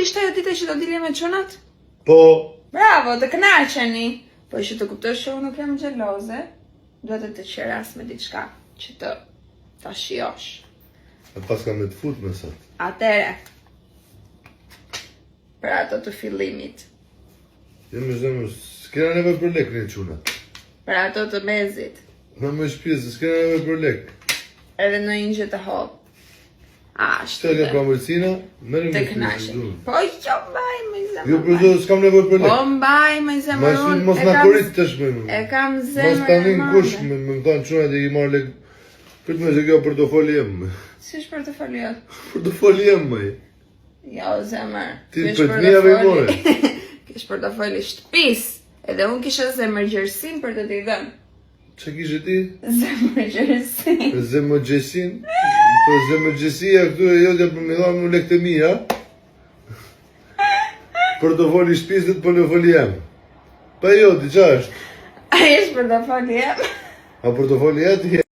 ishte ajo dita që do dilje me çunat? Po, Bravo, të kënaqeni. Po që të kuptosh që unë nuk jam xheloze, duhet të qeras me diçka që ta shijosh. e pas kam me të fut me sot. Atere, për ato të fillimit, Jemi zemër, s'kena neve për lek një quna. për ato të mezit, Në me shpjesë, s'kena neve për lek. edhe në një gjë të hop. Ashtu Shtë ka pamërcina, meri të me kënaqeni. shpjesë. Po jo mbaj më zemër. Jo për zotë, s'kam neve për Po lek. mbaj më zemër. unë Mos e na kam- korit të shme. E kam Mos zemër. tani e në kush, madhe. me më thonë quna dhe i marrë lek. Këtë me se kjo portofoli jem. Si është portofoliot? Portofoli jem, mëj. Jo, zemër. Ti Ky është për të mija me portofoli- more. Ky është portofoli shtëpis. Edhe unë kisha zemërgjërsin për të t'i dhënë. Që kishe ti? Zemërgjërsin. Zemërgjesin? Për zemërgjesia këtu e jodja për me dhamë në lek të mija. Portofoli shpisit, portofoli jem. Pa jodi, qa është? Ai është portofoli jam. A portofoli jeti?